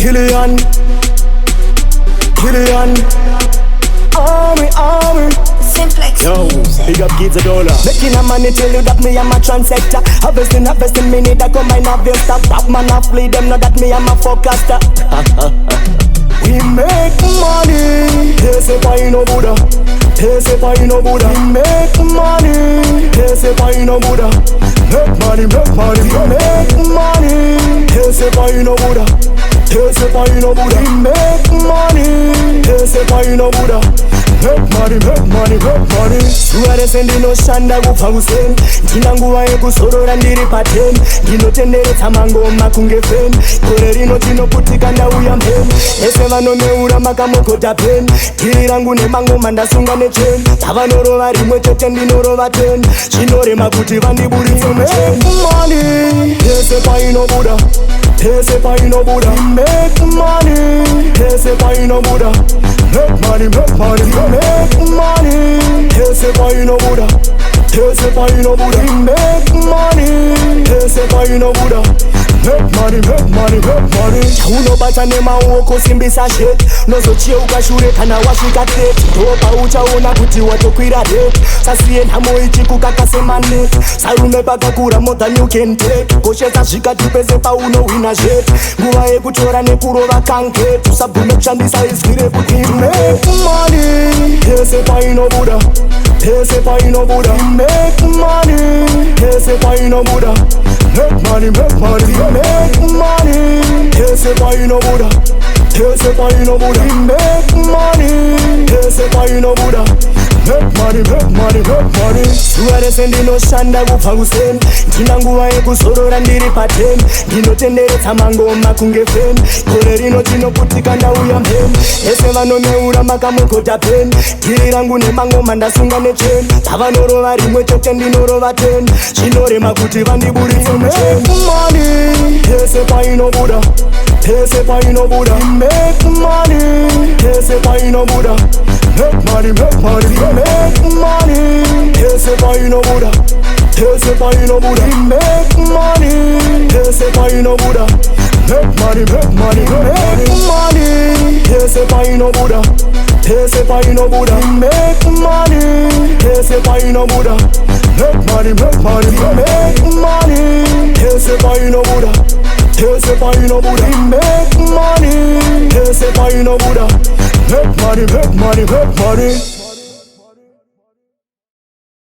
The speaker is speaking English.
Killian, army. Simplex Yo, music. big up kids a dollar. Making a money tell you that me am a transector. Harvesting, me need a come and harvest. Top man a flee them know that me am a forecaster. We make money. They say pay no Buddha. They say pay no Buddha. We make money. They say pay no Buddha. Make money. We make money. They say pay no Buddha. They say pay no Buddha. We make money. They say pay no Buddha. Make money. Suare sendi no shanda kufauseni. Ndina nguva yekusorora ndiri pateni. Ndinotenderedza mangoma kunge feni. Gore rino tinoputika ndauya mbeni. Ese vanomeura makamogota peni. Tiri rangu nemangoma ndasunga necheni. Tavanorova rimwe chete ndinorova teni. Zvinorema kuti vandiburitse mucheni. Money. Tese paino Buddha. Tese paino Buddha. Make money. Tese paino Buddha. Make money. Make money. Tese paino Buddha. Tese paino Buddha. Make money. Tese paino Buddha. Make money. Unobata nemaoko simbisa shit. Nozocheuka shure kana wasvika tete. Ndopa uchaona kuti watokwira rate. Sasiye nhamo ichikukaka semanet. Sarume pakakura more than you can take. Koshesa zvikati pese paunowina zvet. Nguva yekutora nekurova kanket. Usabvume kushandisa izwire kuti Make money. Tese paino Buddha. Tese paino Buddha. Make money. Tese paino Buddha. Make money. Make money. Tese paino Buddha. Tese paino Buddha. Make money. Tese paino Buddha. Make money. Suare sendi no shanda kufauseni. Ndina nguva yekusorora ndiri pateni. Ndinotenderedza mangoma kunge feni. Gore rino tinoputika ndauya mbeni. Ese vanomeura makamogota peni. Tiri rangu nemangoma ndasunga necheni. Tavanorova rimwe chete ndinorova teni. Zvinorema kuti vandiburitse mucheni. Money. Tese paino Buddha. Tese paino Buddha. Make money. Tese paino Buddha. Make money. Make money. Tese paino Buddha. Tese paino Buddha. Make money. Tese paino Buddha. Make money. Make money. Tese paino Buddha. Tese paino Buddha. Make money. Tese paino Buddha. Make money. Make money. Tese paino Buddha. Tese paino Buddha. Make money. Tese paino Buddha. Make money.